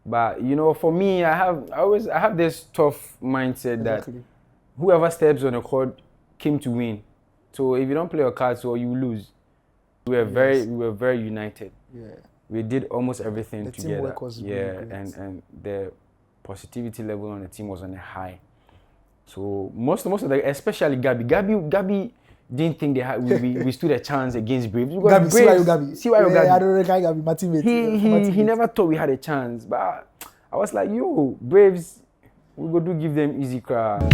But you know, for me, I have this tough mindset that Exactly. whoever steps on the court came to win. So if you don't play your cards, well, you lose. We were very united. Yeah. We did almost everything The together. teamwork was really great. and the positivity level on the team was on a high. So most of the, especially Gabi didn't think we stood a chance against Braves. Gabi, Gabi. I don't recognize Gabi, my teammate. He never thought we had a chance, but I was like, yo, Braves, we go give them easy crowd.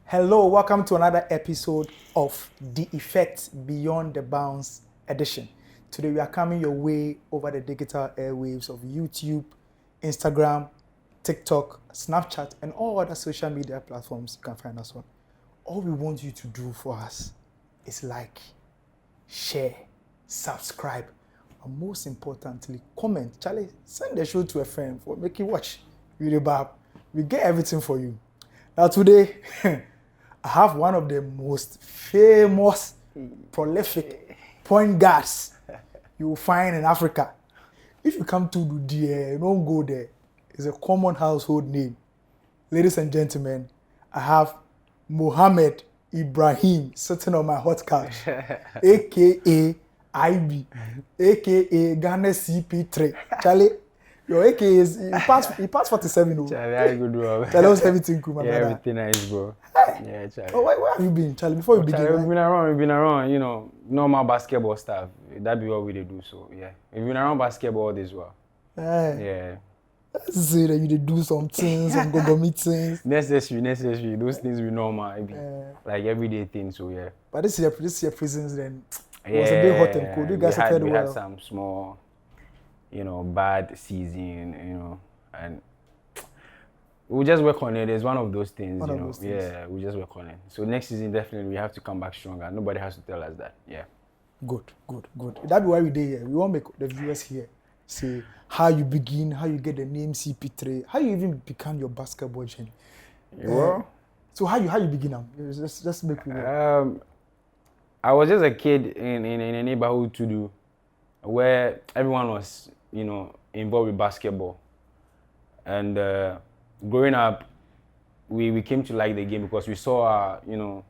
Hello, welcome to another episode of The Effect Beyond the Bounds edition. Today we are coming your way over the digital airwaves of YouTube, Instagram, TikTok, Snapchat, and all other social media platforms you can find us on. All we want you to do for us is like, share, subscribe, and most importantly, comment. Charlie, send the show to a friend for make you watch. We get everything for you. Now today, I have one of the most famous, prolific point guards you will find in Africa. If you come to Dudia, don't go there. It's a common household name. Ladies and gentlemen, I have Mohammed Ibrahim sitting on my hot couch, aka IB, aka Ghana CP3. Charlie, your AK is he passed 47. Charlie, how you go do it? Charlie, was everything cool, my brother? Everything nice, bro. Yeah, Charlie. Oh, where have you been, Charlie? Before we begin, Charlie, we've been around, you know, normal basketball stuff. That be what we do, so yeah. We've been around basketball this well. Yeah. Let's say that you did do some things, some go meetings. Necessary. Those things we normal, like everyday things, so yeah. But this year prisons then it was a bit hot and cold. You guys had we had some small, you know, bad season, you know, and we'll just work on it. It's one of those things, you know. Yeah, we just work on it. So next season, definitely, we have to come back stronger. Nobody has to tell us that. Yeah. Good. That's why we did here. We want to make the viewers here see how you begin, how you get the name CP3, how you even become your basketball journey. So how you begin now? Just make me know. I was just a kid in a neighborhood to do where everyone was, you know, involved with basketball. And growing up, we came to like the game because we saw our, you know,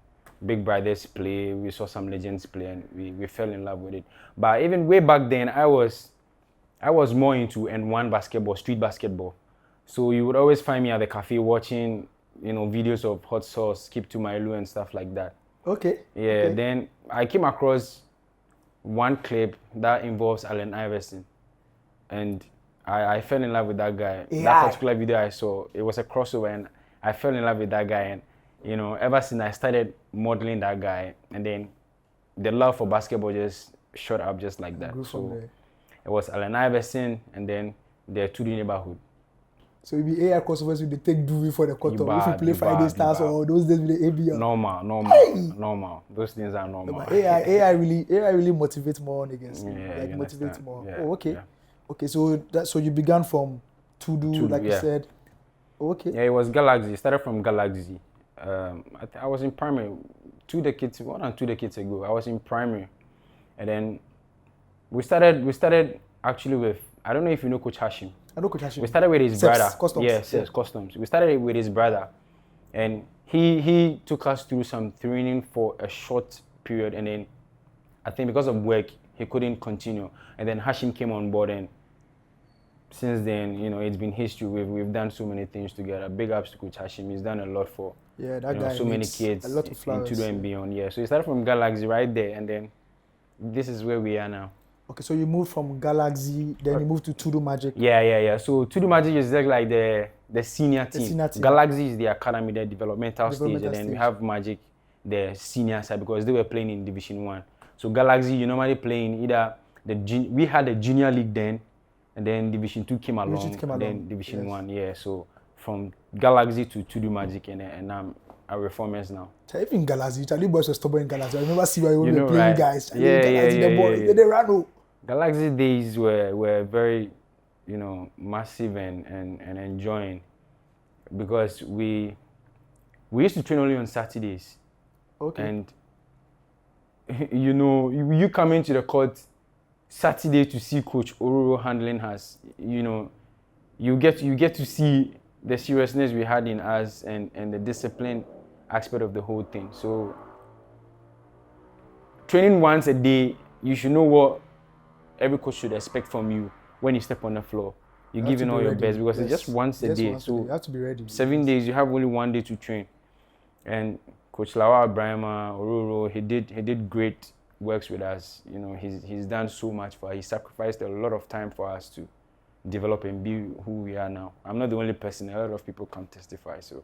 big brothers play, we saw some legends play, and we fell in love with it. But even way back then, I was more into N1 basketball, street basketball. So you would always find me at the cafe watching, you know, videos of Hot Sauce, Skip to My Lou and stuff like that. Okay. Yeah, okay. Then I came across one clip that involves Allen Iverson. And I fell in love with that guy. Yeah. That particular video I saw, it was a crossover, and I fell in love with that guy. And, you know, ever since I started modeling that guy, and then the love for basketball just shot up just like that. So it was Allen Iverson, and then the 2D neighborhood. So it be AI crossovers with the take duvet for the quarter. If you play Friday Stars or those days with the ABL. Normal. Those things are normal. AI really motivates more against motivates more. Yeah, oh, okay. Yeah. Okay, so you began from Tudu, like you said. Okay. Yeah, it was Galaxy. It started from Galaxy. I was in primary 2 decades ago. I was in primary, and then we started actually with, I don't know if you know Coach Hashim. I know Coach Hashim. We started with his brother. Customs. Yes, Customs. We started with his brother, and he took us through some training for a short period, and then I think because of work he couldn't continue, and then Hashim came on board, and since then, you know, it's been history. We've done so many things together. Big ups to Coach Hashim. He's done a lot for so many kids a lot of flowers. Into and beyond. Yeah, so we started from Galaxy right there, and then this is where we are now. Okay, so you moved from Galaxy, then you moved to Tudu Magic. Yeah. So Tudu Magic is like the senior team. Galaxy is the academy, the developmental stage, and then we have Magic, the senior side, because they were playing in Division 1. So Galaxy, you normally play in either we had the junior league then, and then Division 2 came along, and then Division 1. Yeah, so from Galaxy to Tudu Magic, and I'm a Reformers now. Even Galaxy, Charlie boys were stubborn in Galaxy. I remember seeing you were playing, right? Guys. Yeah. The ball, they ran. Galaxy days were very massive and enjoying, because we used to train only on Saturdays. Okay. And you come into the court Saturday to see Coach Ororo handling us. You get to see the seriousness we had in us and the discipline aspect of the whole thing. So training once a day, you should know what every coach should expect from you when you step on the floor. You're giving all your best, because it's just once a day. So you have to be ready. 7 days, you have only 1 day to train. And Coach Mohammed Ibrahim, Ororo, he did great works with us. He's done so much for us. He sacrificed a lot of time for us to develop and be who we are now. I'm not the only person. A lot of people can testify. So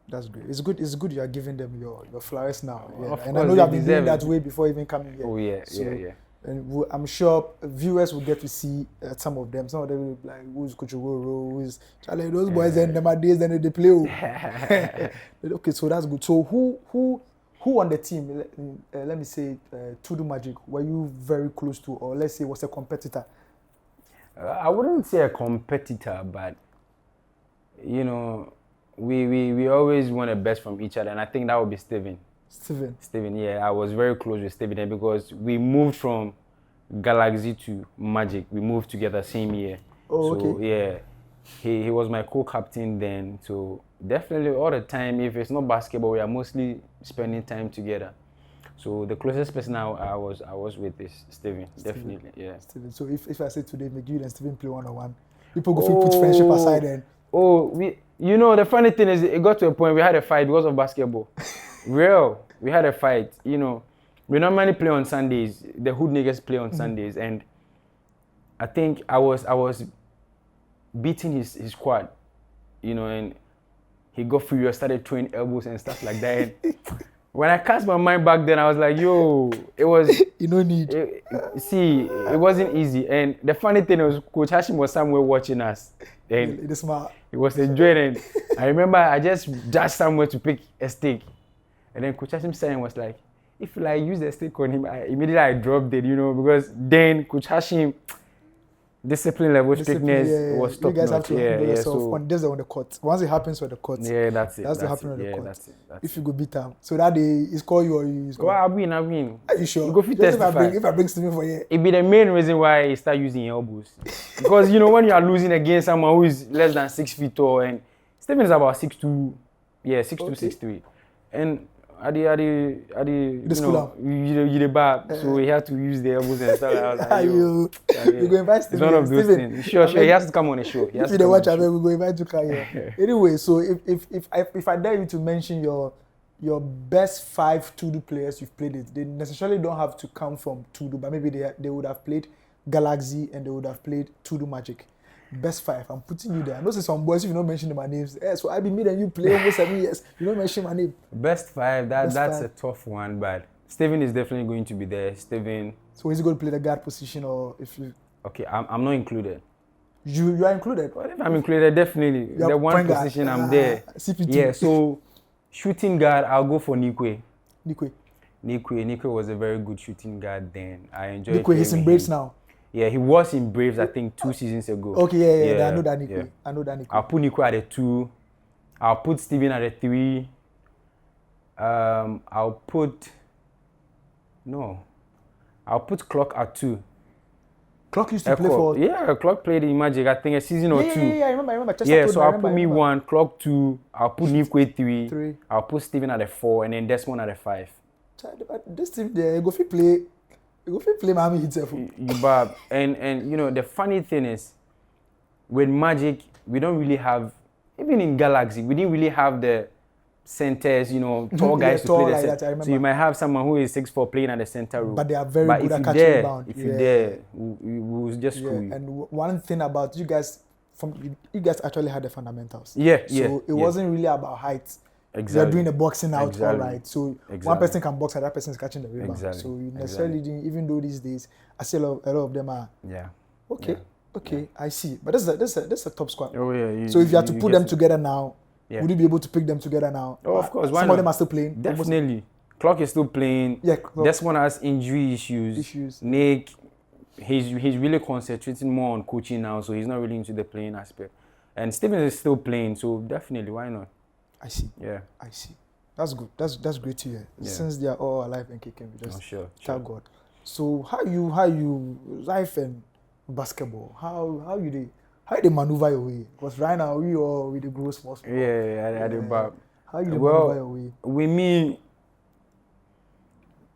that's great. It's good you are giving them your flowers now. Yeah. And I know you have been doing that way before even coming here. Oh yeah, so, yeah. And I'm sure viewers will get to see some of them. Some of them will be like, who's Coach Ororo? Who's Charlie? Those boys and them are days and they play. Okay, so that's good. So who on the team? Let me say, Tudu Magic. Were you very close to, or let's say, was a competitor? I wouldn't say a competitor, but we always want the best from each other, and I think that would be Steven. Steven, yeah, I was very close with Steven because we moved from Galaxy to Magic. We moved together same year. Oh, so, okay. Yeah, he was my co-captain then. So definitely all the time, if it's not basketball, we are mostly spending time together. So the closest person I was with is Steven, definitely, yeah. Steven. So if I say today, make you and Steven play one-on-one, people go put friendship aside then. The funny thing is, it got to a point we had a fight because of basketball. We had a fight. We normally play on Sundays. The hood niggas play on Sundays, and I think I was beating his squad, and he got furious, started throwing elbows and stuff like that. And when I cast my mind back then, I was like, yo, it was... no need. It wasn't easy. And the funny thing was, Coach Hashim was somewhere watching us. And he was enjoying it. I remember I just dashed somewhere to pick a stick. And then Coach Hashim saying was like, if I use the stick on him, immediately I dropped it, because then Coach Hashim, discipline level, strictness was top notch. You guys have to handle yourself on the court. Once it happens on the court, that's it. That's what happens on the court. That's it. If you go beat them, so that day he's call you or you score. I win. Are you sure? You go fit testify. If I bring Steven for you, it be the main reason why he start using elbows. Because when you are losing against someone who is less than 6 feet tall, and Steven is about 6'2", 6'2", 6'3", and you the bad, so he had to use the elbows and stuff. You go invite Steven. It's one of those things. Sure, he has to come on the show. If you don't watch, we go invite you here. Anyway, so if I dare you to mention your best 5 Tudu players you've played it, they necessarily don't have to come from Tudu, but maybe they would have played Galaxy and they would have played Tudu Magic. Best 5, I'm putting you there. I know some boys, if you don't mention my names, so I be me and you play almost 7 years. You don't mention my name. Best 5, that's a tough one, but Steven is definitely going to be there. Steven. So is he going to play the guard position, or if you? Okay, I'm not included. You are included. Well, if I'm included, definitely. The one position I'm there. CP2. Yeah, so shooting guard, I'll go for Nikwe. Nikwe was a very good shooting guard then. I enjoyed Nikwe, he's in Braves now. Yeah, he was in Braves, I think, 2 seasons ago. Okay, yeah. I know that Nikwe. Yeah. I know that Nikwe. I'll put Nikwe at the 2. I'll put Steven at the 3. I'll put Clock at 2. Clock used to play for... Yeah, Clock played in Magic, I think, a season or 2. Yeah, I remember. So I'll put me 1, Clock 2, I'll put Nikwe 3, I'll put Steven at the 4, and then Desmond at the 5. This team there, you go play Miami itself. And the funny thing is, with Magic, we don't really have, even in Galaxy, we didn't really have the centers, tall guys to play the center. So you might have someone who is 6'4" playing at the center role. But they are very good at catching rebound. If you're there, we will just screw you. And one thing about you guys, you guys actually had the fundamentals. So it wasn't really about height. Exactly. They're doing the boxing out all right. So one person can box and that person is catching the rebound. Exactly. So you necessarily didn't, even though these days, I see a lot of them are. Yeah. Okay, I see. But this is a top squad. Oh yeah. So if you had to put them together now, would you be able to pick them together now? Oh, of course. Some of them are still playing. Definitely. Clock is still playing. Yeah. This one has injury issues. Nick, he's really concentrating more on coaching now, so he's not really into the playing aspect. And Steven is still playing, so definitely, why not? I see. Yeah. I see. That's good. That's great to hear. Yeah. Since they are all alive and kicking, we just Sure. thank God. So how you life and basketball? How they maneuver your way? Because right now we all with the grow small. Yeah, I did about. How you maneuver your way? With me,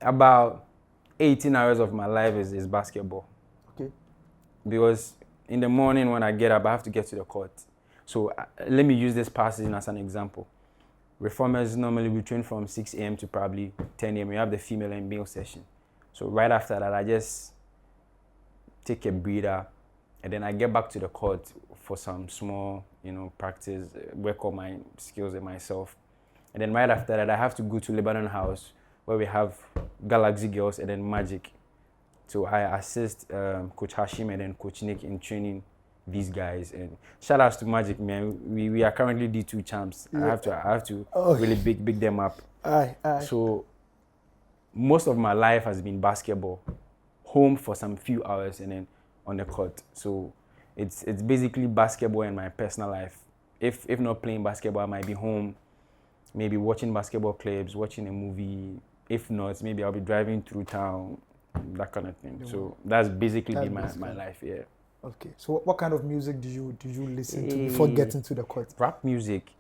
about 18 hours of my life is basketball. Okay. Because in the morning when I get up, I have to get to the court. So let me use this passage as an example. Reformers normally we train from 6 a.m. to probably 10 a.m. We have the female and male session. So right after that, I just take a breather, and then I get back to the court for some small, practice, work on my skills and myself. And then right after that, I have to go to Lebanon House, where we have Galaxy Girls and then Magic. So I assist Coach Hashim and then Coach Nick in training these guys. And shout outs to Magic, man. We are currently D2 champs. Yeah. I have to really big them up. Aye. So most of my life has been basketball, home for some few hours and then on the court. So it's basically basketball in my personal life. If not playing basketball, I might be home, maybe watching basketball clips, watching a movie. If not, maybe I'll be driving through town, that kind of thing. So that's basically my life, yeah. Okay. So what kind of music do you listen to before getting to the court? Rap music.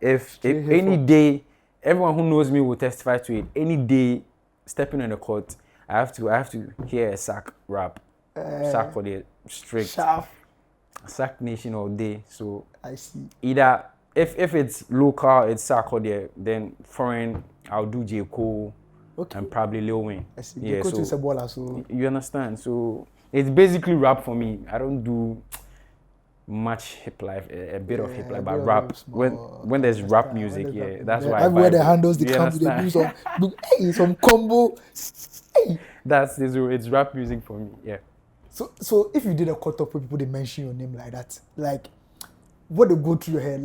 If any day, everyone who knows me will testify to it. Any day, stepping on the court, I have to hear a sack rap. Sack for the strict. Sharp. Sack nation all day. So I see. Either if it's local, it's sack or there. Then foreign, I'll do J. Cole and probably Lil Wayne. I see. Yeah, so is a baller, so you understand. So it's basically rap for me. I don't do much hip life, a bit of hip life, but rap. When there's rap music, that's why. Everywhere the handles they come, they do some combo. Hey. It's rap music for me, yeah. So if you did a cut up with people, they mention your name like that, like what they go through your head,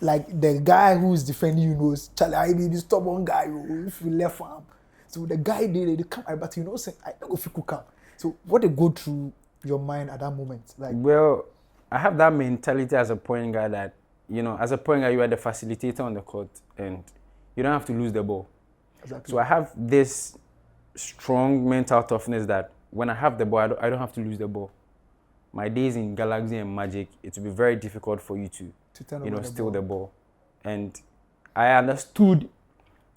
like the guy who's defending you knows, Charlie, I be the stubborn guy. If you left him, so the guy they come, but say I don't go if you could come. So what they go through your mind at that moment, like? Well, I have that mentality as a point guard that, as a point guard, you are the facilitator on the court and you don't have to lose the ball. Exactly. So I have this strong mental toughness that when I have the ball, I don't have to lose the ball. My days in Galaxy and Magic, it will be very difficult for you to steal the ball. And I understood,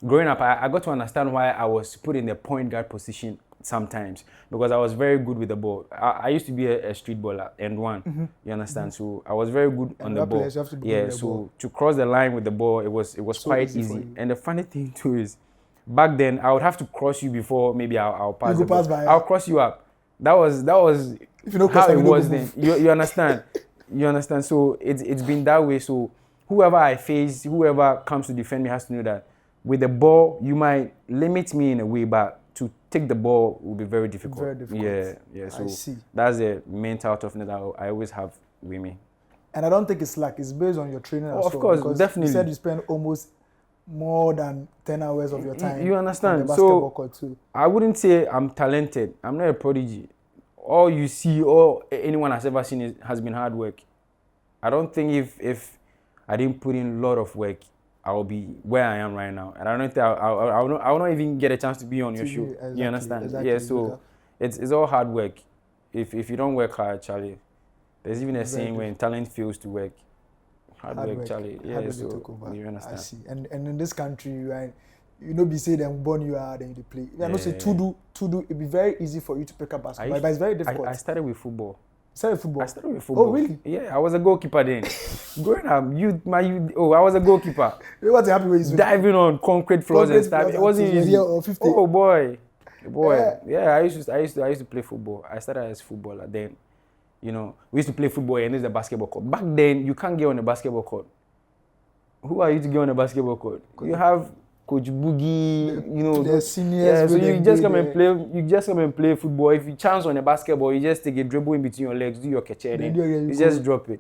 growing up, I got to understand why I was put in the point guard position sometimes, because I was very good with the ball. I used to be a street baller and one. Mm-hmm. You understand? Mm-hmm. So I was very good on the ball. So to cross the line with the ball, it was so quite easy. And the funny thing too is, back then I would have to cross you before maybe I'll pass the ball. I'll cross you up. That was if you how it was then. You understand? You understand? So it's been that way. So whoever I face, whoever comes to defend me has to know that with the ball, you might limit me in a way, but to take the ball will be very difficult. Very difficult. Yeah. So that's the mental toughness that I always have with me. And I don't think it's slack. It's based on your training as well. Of course, definitely. You said you spend almost more than 10 hours of your time. You understand? On the basketball court too. I wouldn't say I'm talented. I'm not a prodigy. All you see, all anyone has ever seen has been hard work. I don't think if I didn't put in a lot of work, I will be where I am right now. And I don't think I will not even get a chance to be on your show. Exactly, you understand? Exactly, yeah, so it's all hard work. If you don't work hard, Charlie, there's even a saying when talent fails to work. Hard work, Charlie. Yeah, so you understand. I see. And in this country, right, be say them born you are, then you play. I don't say to do. It'd be very easy for you to pick up basketball, but it's very difficult. I started with football. I started with football. Oh, really? Yeah, I was a goalkeeper then. Growing up, I was a goalkeeper. You wasn't happy with diving on concrete floors and stuff. It wasn't easy. Oh boy. Yeah. I used to play football. I started as a footballer. Then, we used to play football and there's a basketball court. Back then, you can't get on a basketball court. Who are you to get on a basketball court? You have Coach Boogie, the seniors. So you just come and play. You just come and play football. If you chance on a basketball, you just take a dribble in between your legs, do your catch, and you just drop it.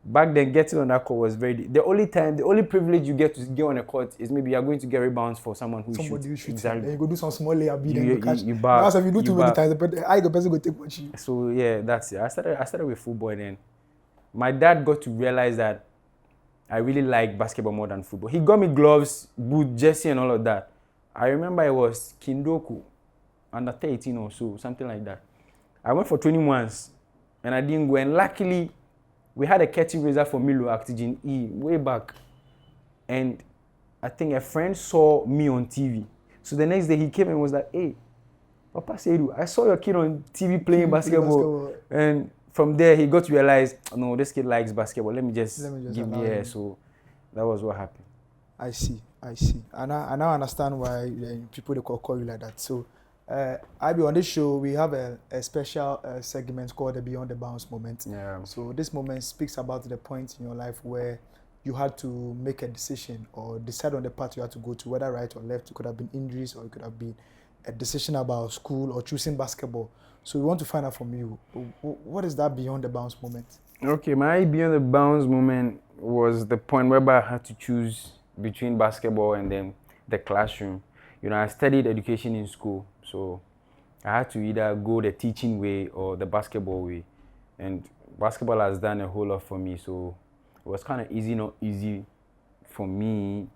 back then getting on that court was the only privilege you get to get on a court is maybe you're going to get rebounds for someone who Somebody shoots. shoot. Exactly. Then you go do some small layup, then you catch. You back. Because if you do too many back. times, the person go take what you. So yeah, that's it. I started with football, and then my dad got to realize that I really like basketball more than football. He got me gloves, boot, jersey, and all of that. I remember it was Kindoku, under 13 or so, something like that. I went for training once, and I didn't go. And luckily, we had a curtain raiser for Milo Actigen E way back. And I think a friend saw me on TV. So the next day he came and was like, hey, Papa Seydou, I saw your kid on TV playing basketball. And from there, he got to realize, no, this kid likes basketball. Let me just give me air. So that was what happened. I see. And I now understand why people they call you like that. So, Ibe, on this show, we have a special segment called the Beyond the Bounds moment. Yeah. So this moment speaks about the point in your life where you had to make a decision or decide on the path you had to go to, whether right or left. It could have been injuries or it could have been a decision about school or choosing basketball. So we want to find out from you, what is that Beyond the Bounds moment? Okay, my Beyond the Bounds moment was the point whereby I had to choose between basketball and then the classroom. You know, I studied education in school, so I had to either go the teaching way or the basketball way. And basketball has done a whole lot for me, so it was kind of not easy for me,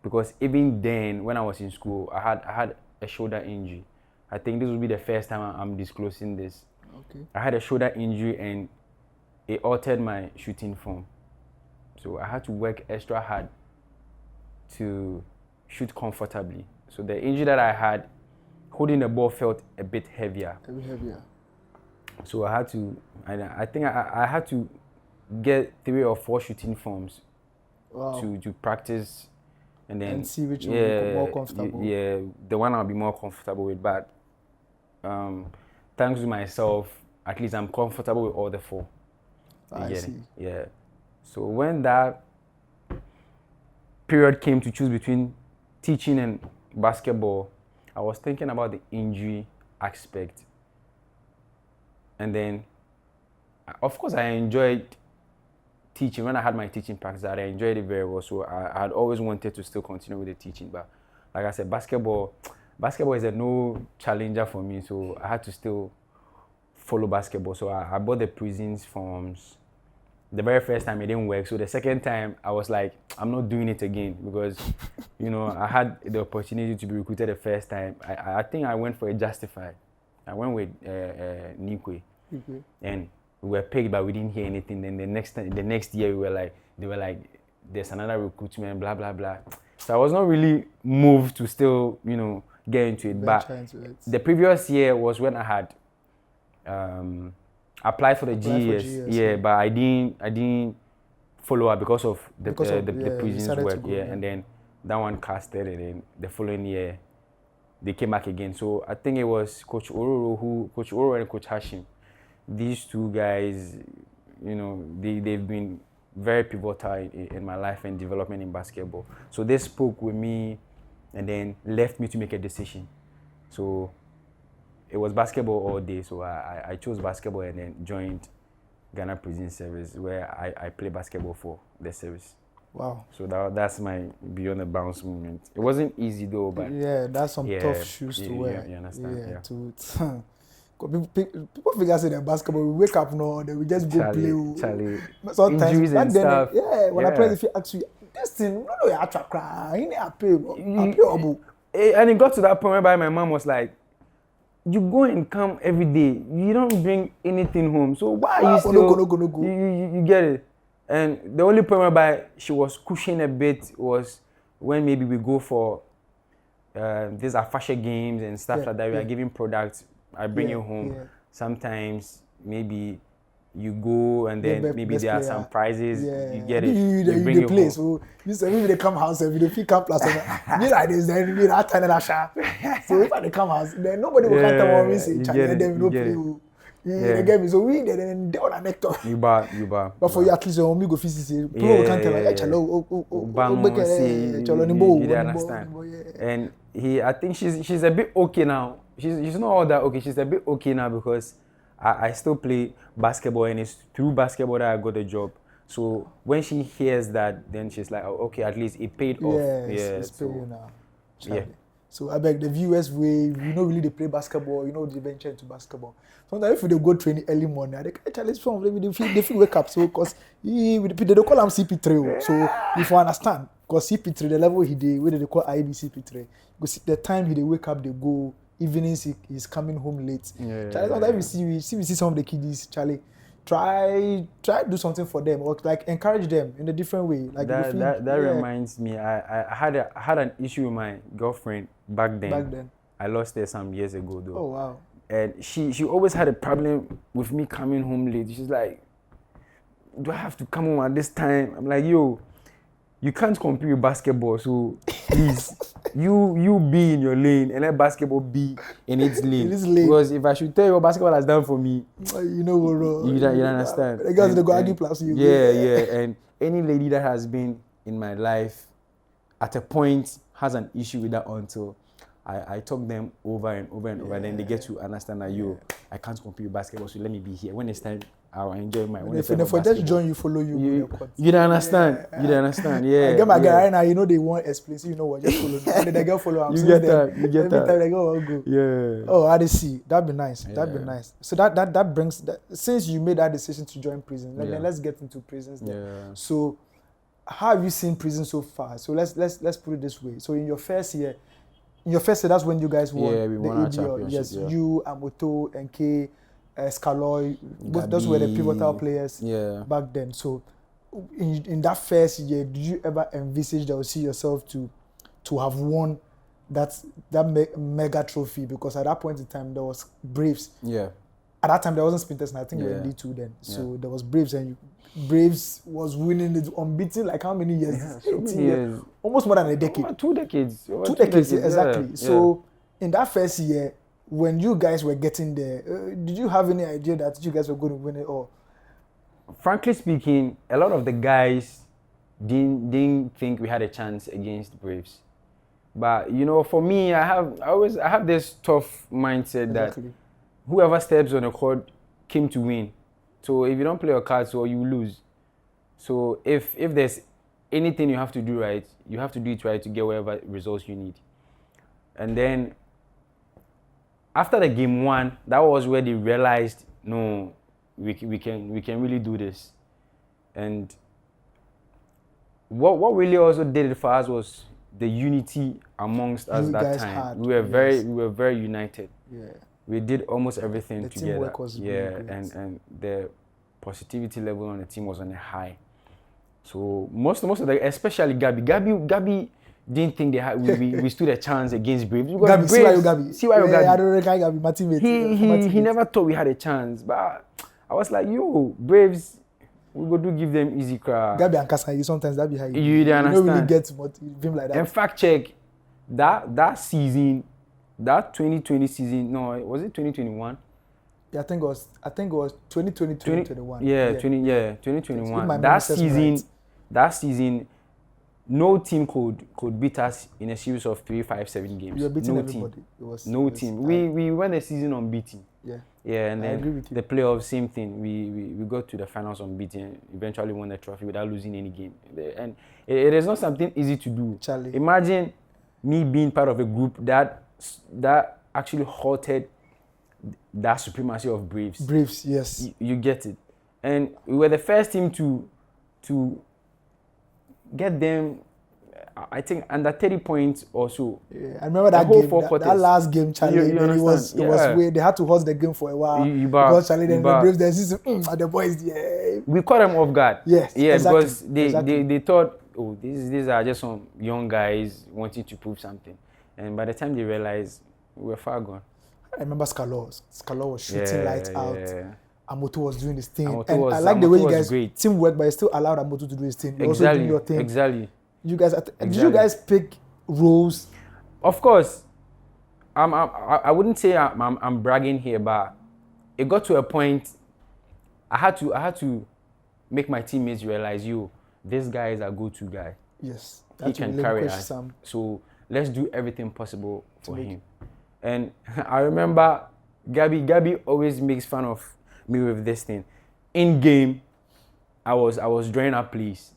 because even then, when I was in school, I had a shoulder injury. I think this will be the first time I'm disclosing this. Okay. I had a shoulder injury and it altered my shooting form. So I had to work extra hard to shoot comfortably. So the injury that I had, holding the ball felt a bit heavier. So I had to, I think I had to get 3 or 4 shooting forms to practice, and then see which one will be more comfortable. Yeah, the one I'll be more comfortable with. But thanks to myself, at least I'm comfortable with all the 4. I see. Yeah. So when that period came to choose between teaching and basketball, I was thinking about the injury aspect. And then, of course, I enjoyed teaching. When I had my teaching practice, I enjoyed it very well. So I had always wanted to still continue with the teaching. But like I said, basketball is a no challenger for me. So I had to still follow basketball. So I bought the prisons forms. The very first time it didn't work. So the second time I was like, I'm not doing it again, because, you know, I had the opportunity to be recruited the first time. I think I went for a Justified. I went with Nikwe. And we were picked, but we didn't hear anything. Then the next year they were like, there's another recruitment, blah, blah, blah. So I was not really moved to still, you know, get into it. But the previous year was when I had applied for the GES, but I didn't follow up because of the prisons work, and then that one casted, and then the following year they came back again. So I think it was Coach Ororo and Coach Hashim. These 2 guys, you know, they've been very pivotal in my life and development in basketball. So they spoke with me and then left me to make a decision. So it was basketball all day, so I chose basketball and then joined Ghana Prison Service, where I play basketball for the service. Wow. So that's my Beyond the Bounds moment. It wasn't easy though, but that's some tough shoes to wear. You understand? People figure say that basketball, we wake up now, then we just go play. Sometimes injuries and stuff. When I play, if you ask you, this thing, no, you have to cry. You need to pay. And it got to that point whereby my mom was like, you go and come every day. You don't bring anything home. So why are you still... Go. You get it. And the only point whereby she was cushioning a bit was when maybe we go for these are fashion games and stuff like that. We are giving products. I bring you home. Sometimes maybe you go and then maybe there are some prizes. You get it. You bring you play. Home. So you say maybe they come house every day. If you come plus, me like this, then me that time that shot. So if they come house, then nobody will come tell me say, "Challenge them, no play." You get me. So we then they on a neck talk. You bar. But for you at least when we go physically, people can't tell me, "Chalo, you understand?" And I think she's a bit okay now. She's not all that okay. She's a bit okay now because I still play basketball, and it's through basketball that I got a job. So when she hears that, then she's like, oh, okay, at least it paid off. Yes, it's so, paying now. yeah. So I beg the viewers way, really they play basketball, they venture into basketball. Sometimes if they go training early morning, they can challenge from they feel wake up. So because they don't call him CP3. So if you understand, because CP3 the level he did, where they call IB CP3, because the time he they wake up, they go evenings he's coming home late. Charlie, sometimes we see some of the kiddies, Charlie. Try do something for them or like encourage them in a different way. Like that reminds me, I had an issue with my girlfriend back then. I lost her some years ago though. Oh wow. And she always had a problem with me coming home late. She's like, do I have to come home at this time? I'm like, yo, you can't compete with basketball, so please, you be in your lane and let basketball be in its lane. Because if I should tell you what basketball has done for me, you know what wrong. You understand. The girls they go argue plus you. Yeah. And any lady that has been in my life at a point has an issue with that until I talk them over and over and over. Then they get to understand that I can't compete with basketball, so let me be here. When it's time, I'll enjoy my. If I just join you, follow you. You don't understand. You don't understand. Yeah. I get my guy right now. They want explicit. You know what? Just follow me. And the girl follow. You get that. Every time they go, I'll go. Yeah. Oh, I see. That'd be nice. That'd be nice. So that brings that. Since you made that decision to join prison, then let's get into prisons. Then. Yeah. So, how have you seen prison so far? So let's put it this way. So in your first year, that's when you guys won. Yeah, we won our championship. Yes, you, Amoto, NK, Scaloy, those were the pivotal players back then. So, in that first year, did you ever envisage that you see yourself to have won that mega trophy? Because at that point in time, there was Braves. Yeah. At that time, there wasn't Spinters, and I think you were in D2 then. So there was Braves, and Braves was winning it unbeaten like how many years? Yeah, so many years. Almost more than a decade. Over 2 decades. Two decades, exactly. Yeah. So in that first year, when you guys were getting there, did you have any idea that you guys were going to win it all? Frankly speaking, a lot of the guys didn't think we had a chance against Braves. But for me, I have this tough mindset that whoever steps on the court came to win. So if you don't play your cards well, you lose. So if there's anything you have to do right, you have to do it right to get whatever results you need. And then after the game 1, that was where they realized, no, we can really do this. And what really also did it for us was the unity amongst us that time. We were very united. Yeah. We did almost everything together. Teamwork was really great. And the positivity level on the team was on a high. So most of the, especially Gabi didn't think we stood a chance against Braves. Gabi, see why you Gabi. I don't reckon Gabi, my teammate. He never thought we had a chance, but I was like, yo, Braves, we go do give them easy crowd. Gabi and Kasai, sometimes that be how you understand. don't really get him like that. And fact check, that season, that 2020 season, no, was it 2021? Yeah, I think it was 2020, 2021. Yeah, 2021. That season, no team could beat us in a series of 3-5-7 games. You were beating everybody. No team. We went the season unbeaten. Yeah, and then the playoffs, same thing. We got to the finals unbeaten. Eventually won the trophy without losing any game. And it is not something easy to do. Charlie. Imagine me being part of a group that actually halted that supremacy of Braves. Braves, yes. You get it. And we were the first team to get them, I think, under 30 points or so. Yeah, I remember that game, that last game, Charlie. It was way, they had to hold the game for a while. Because Charlie, then the Braves, the boys, we caught them off guard. Yes, yeah, exactly. Because they thought, oh, these are just some young guys wanting to prove something. And by the time they realized, we were far gone. I remember Scalo was shooting lights out. Amoto was doing his thing. I like the way you guys teamwork, but you still allowed Amoto to do his thing. You also do your thing. Exactly. You guys, did you guys pick roles? Of course. I wouldn't say I'm bragging here, but it got to a point. I had to make my teammates realize, this guy is a go-to guy. Yes. He can carry us. So let's do everything possible for him. And I remember Gabi always makes fun of me with this thing. In game, I was drawing up plays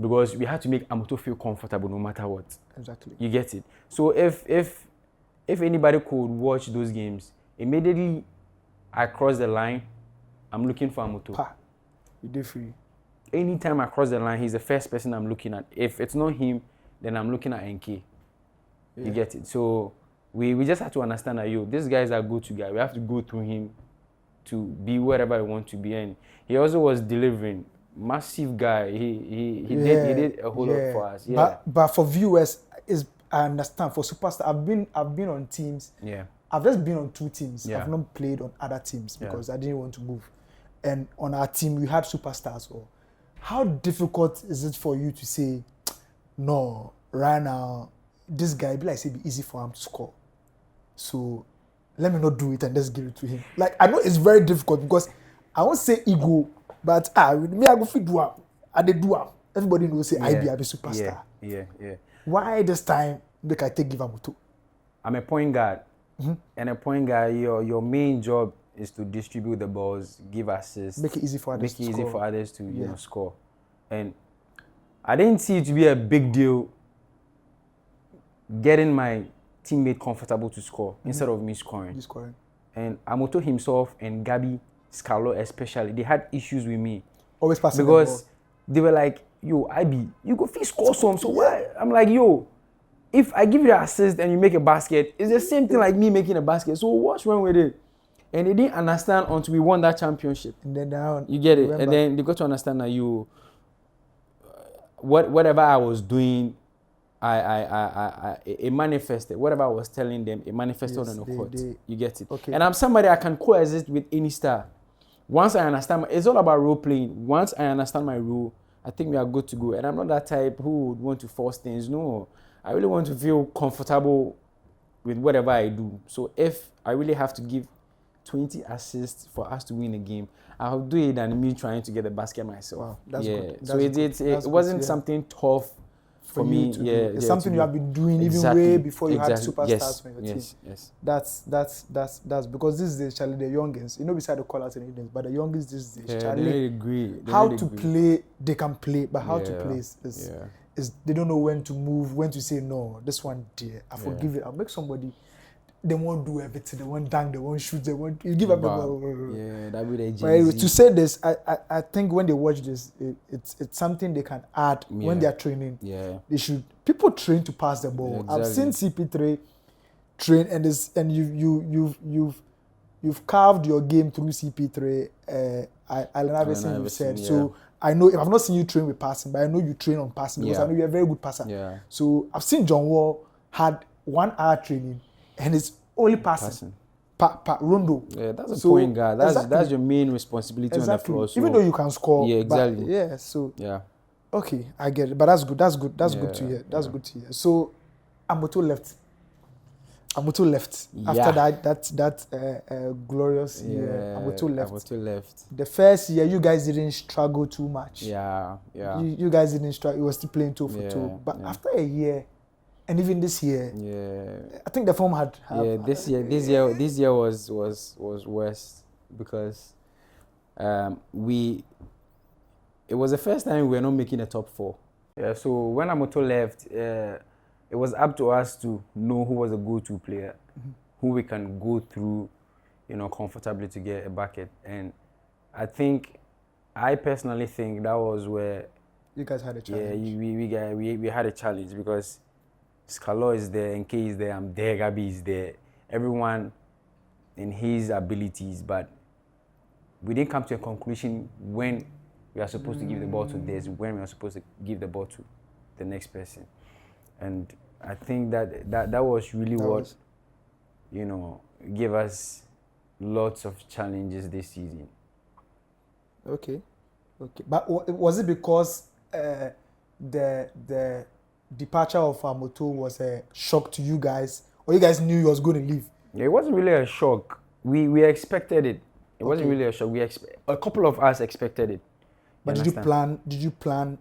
because we had to make Amoto feel comfortable no matter what. Exactly. You get it. So if anybody could watch those games, immediately I cross the line, I'm looking for Amoto. Pa, you do free. Anytime I cross the line, he's the first person I'm looking at. If it's not him, then I'm looking at NK. You get it. So we just have to understand that this guy is a go-to guy. We have to go through him to be wherever we want to be. And he also was delivering. Massive guy. He did a whole lot for us. Yeah. But for viewers, I understand. For superstar, I've been on teams. Yeah. I've just been on 2 teams. Yeah. I've not played on other teams because I didn't want to move. And on our team, we had superstars. Or how difficult is it for you to say, no, right now, this guy be like say be easy for him to score. So let me not do it and just give it to him. Like I know it's very difficult because I won't say ego, but with me I go fit do am. I dey do am. Everybody knows say I be a superstar. Yeah. Why this time make I take give Amoto? I'm a point guard. And a point guard, your main job is to distribute the balls, give assists, Make it easy for others to score. And I didn't see it to be a big deal getting my teammate comfortable to score instead of me scoring. You scoring. And Amoto himself and Gabi Scalo especially, they had issues with me. Always passing because they were like, you go fit score some. So why? I'm like, if I give you an assist and you make a basket, it's the same thing like me making a basket. So what's wrong with it? And they didn't understand until we won that championship. And then you get it. And then they got to understand that whatever I was doing, it manifested. Whatever I was telling them, it manifested on the court. You get it. Okay. And I'm somebody I can coexist with any star. Once I understand, it's all about role playing. Once I understand my role, I think we are good to go. And I'm not that type who would want to force things. No, I really want to feel comfortable with whatever I do. So if I really have to give 20 assists for us to win a game, I'll do it than me trying to get the basket myself. Wow, that's good. So it wasn't something tough for me. It's something you have been doing even way before you had superstars on your team. Yes. That's because this is the Charlie, the youngins. Beside the call out and anything, but the youngins this is Charlie. They really agree. Play, they can play, but how to play is they don't know when to move, when to say no. This one, dear, I forgive it. I'll make somebody. They won't do everything. They won't dunk. They won't shoot. They won't. You give up the ball. Yeah, that would be the. But anyway, to say this, I think when they watch this, it's something they can add when they are training. Yeah. They should. People train to pass the ball. Yeah, exactly. I've seen CP3 train, and you've carved your game through CP3. I learned everything you said. Yeah. So I know I've not seen you train with passing, but I know you train on passing because I know you're a very good passer. Yeah. So I've seen John Wall had 1 hour training. And it's only passing. Rondo. Yeah, that's a point guard. That's your main responsibility on the floor. So. Even though you can score. Yeah, exactly. Yeah. Okay, I get it. But that's good. That's good to hear. That's good to hear. So Amoto left. After that glorious year. Amoto left. The first year, you guys didn't struggle too much. Yeah. You guys didn't struggle. You were still playing 2 for 2. But after a year, and even this year, I think the form had. This year was worse because it was the first time we were not making a top 4. Yeah, so when Amoto left, it was up to us to know who was a go-to player, who we can go through, comfortably to get a bucket. And I personally think that was where you guys had a challenge. Yeah, we had a challenge because Scalo is there, NK is there, I'm there, Gabi is there. Everyone in his abilities, but we didn't come to a conclusion when we are supposed to give the ball to this, when we are supposed to give the ball to the next person. And I think that was really what gave us lots of challenges this season. Okay. But was it because the departure of Amoto was a shock to you guys, or you guys knew he was going to leave? Yeah, it wasn't really a shock. We expected it. It wasn't really a shock. A couple of us expected it. But did you plan?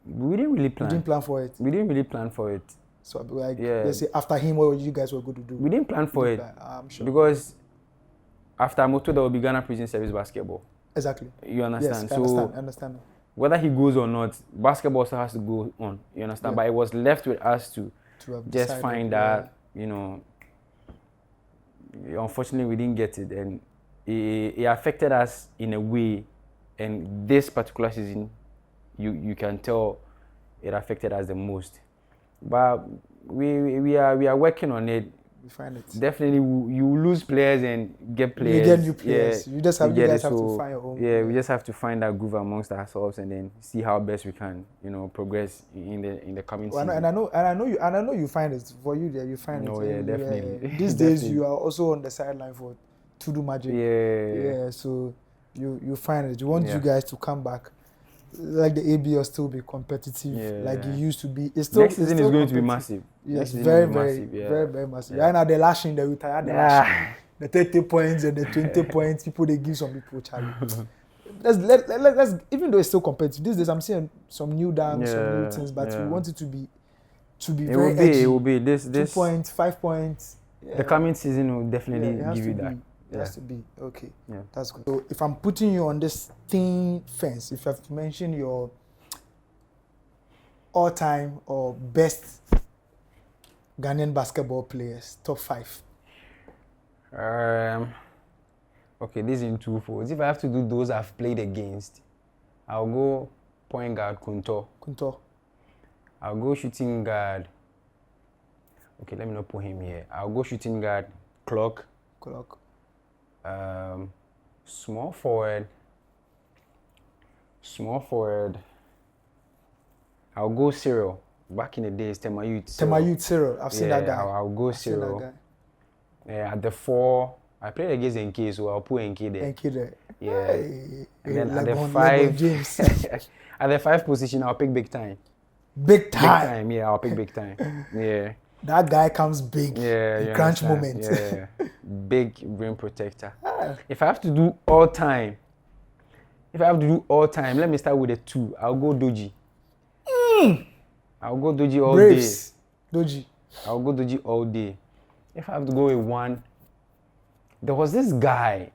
We didn't really plan. You didn't plan for it? We didn't really plan for it. So let's say after him, what you guys were going to do? We didn't plan for it. I'm sure. Because after Amoto, there will be Ghana Prison Service basketball. Exactly. You understand? Yes, I understand. Whether he goes or not, basketball still has to go on. You understand? Yeah. But it was left with us to have just decided, find that, you know, unfortunately we didn't get it, and it affected us in a way. And this particular season, you can tell it affected us the most. But we are working on it. We find it. Definitely, you lose players and get players. You get new players. Yeah, you guys have to find your own. Yeah, we just have to find that groove amongst ourselves and then see how best we can, you know, progress in the coming season. And I know you find it for you there. You find it. Oh yeah, definitely. These days you are also on the sideline for to do magic. Yeah. So you find it. You want you guys to come back. Like the ABL still be competitive, like it used to be. It's still next season is going to be massive. Yes, very massive. Right now they're lashing, they retire, they're lashing. The 30 points and the 20 points, people they give some people challenge. let's even though it's still competitive. These days I'm seeing some new dance, some new things, but we want it to be very edgy. It will be this 2 points, 5 points. The coming season will definitely give you that. It has to be. Okay. Yeah. That's good. So if I'm putting you on this thin fence, if you have to mention your all-time or best Ghanaian basketball players, top 5. Okay, this is in two folds. If I have to do those I've played against, I'll go point guard Kunto. I'll go shooting guard. Okay, let me not put him here. I'll go shooting guard Clock. Small forward. I'll go Cyril. Back in the days, Tema Youth Cyril. I've seen that guy. I'll go Cyril. At the 4, I played against NK, so I'll put NK there. Yeah. Hey, and then at the 5, James. at the 5 position, I'll pick Big Time. Big Time. Yeah, I'll pick Big Time. Yeah. That guy comes big. Yeah. Crunch moment. Yeah. Big rim protector. If I have to do all time, let me start with a 2. I'll go Doji. I'll go Doji all Braves. day. I'll go Doji all day. If I have to go with 1, there was this guy,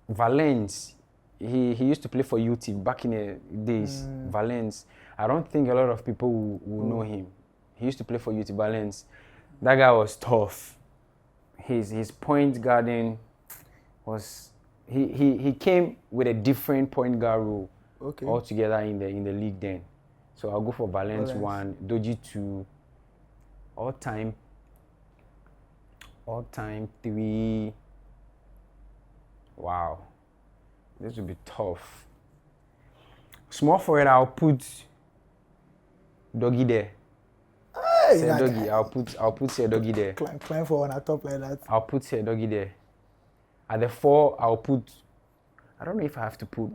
Valence. He used to play for UT back in the days. Valence. I don't think a lot of people will know him. He used to play for UT Valence. That guy was tough. His point guarding was he came with a different point guard role altogether in the league then. So I'll go for Valence 1, Doji 2, all time 3. Wow, this will be tough. Small forward, I'll put Doggy there. Doggy. I'll put Say Doggy there. Climb for one at top like that. I'll put Say Doggy there. At the 4, I'll put. I don't know if I have to put.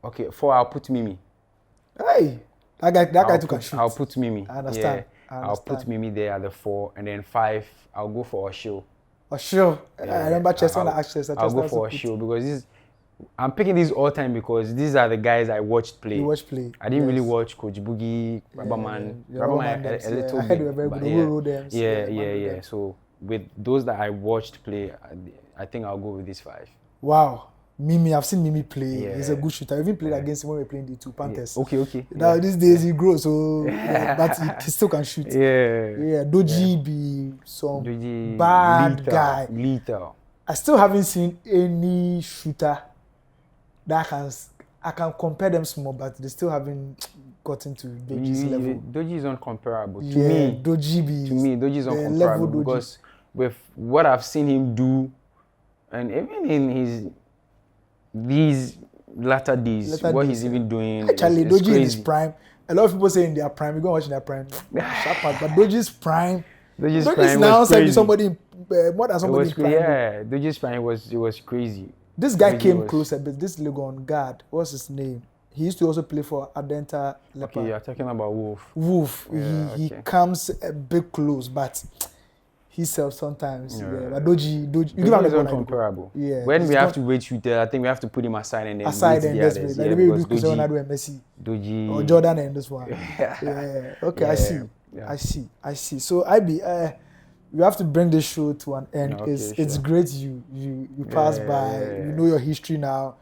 Okay, 4. I'll put Mimi. Hey, that guy too can shoot. I'll put Mimi. I understand. I'll put Mimi there at the 4, and then 5. I'll go for Osho. Osho. I remember Chester Access. I'll go for Osho because I'm picking these all time because these are the guys I watched play. You watched play. I didn't really watch Coach Boogie, Rubberman. Rubberman a little bit. Yeah. So with those that I watched play, I think I'll go with these 5. Wow. Mimi, I've seen Mimi play. Yeah. He's a good shooter. I even played against him when we were playing the 2 Panthers. Okay. Now these days he grows, so but he still can shoot. Yeah. Doji be some bad guy. Lethal. I still haven't seen any shooter that I can compare them small, but they still haven't gotten to Doji's level. Doji is uncomparable. To me, Doji is uncomparable because with what I've seen him do, and even in these latter days, he's even doing. Actually, Doji in his prime. A lot of people say in their prime, you go watch their prime. Sharp out, but Doji's prime. Doji's prime now said somebody more than somebody prime. Yeah, Doji's prime was crazy. This guy came close a bit. This Legon guard, what's his name? He used to also play for Adenta Leopard. Okay, you're talking about Wolf. Yeah, he comes a bit close, but himself sometimes. But Doji you give him is uncomparable. Yeah. When we have to rate shooter, I think we have to put him aside and then like the way we do Cristiano Ronaldo and Messi. Doji or Jordan and this one. Yeah. Okay, I see. So we have to bring this show to an end. It's great you pass by. You know your history now.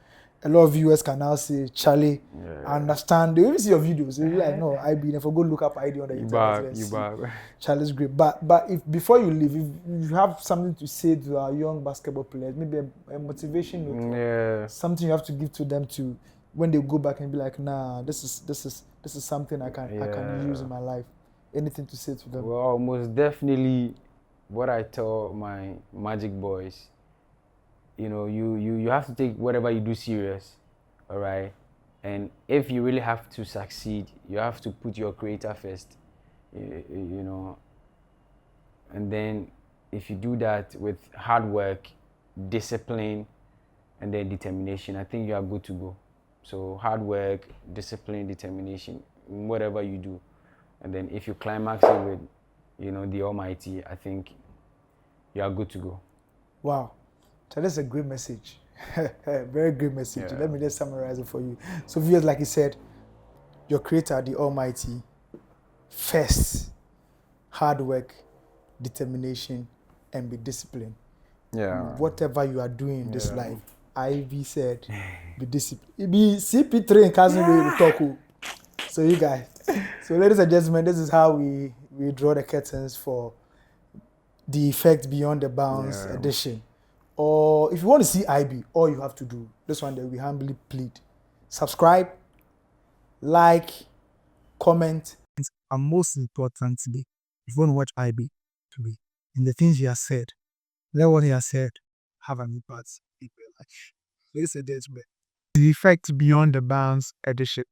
a lot of viewers can now say, Charlie, I Yeah. understand. They even see your videos. They be like, no, IB, never go look up ID on the You internet. back, Let's you see. back. Charlie's great. But if before you leave, if you have something to say to our young basketball players, maybe a motivation note, or Yeah. something you have to give to them to when they go back and be like, nah, this is something I can use Yeah. in my life. Anything to say to them? Well, most definitely what I tell my Magic boys, you have to take whatever you do serious, all right? And if you really have to succeed, you have to put your creator first, you know. And then if you do that with hard work, discipline, and then determination, I think you are good to go. So hard work, discipline, determination, whatever you do. And then if you climax it with, the Almighty, I think you are good to go. Wow. So that's a great message. Very great message. Yeah. Let me just summarize it for you. So viewers, like you said, your creator, the Almighty, first, hard work, determination, and be disciplined. Yeah. Whatever you are doing in this Yeah. life, Ivy said, be disciplined. It be CP3 and Cousin Way talk. So you guys, so ladies and gentlemen, this is how we draw the curtains for the effect beyond the bounds Yeah. edition. Or if you want to see IB, all you have to do, this one that we humbly plead, subscribe, like, comment. And most importantly, if you want to watch IB today, and the things he has said, let what he has said have an impact in your life. Ladies and gentlemen, the effect beyond the bounds edition.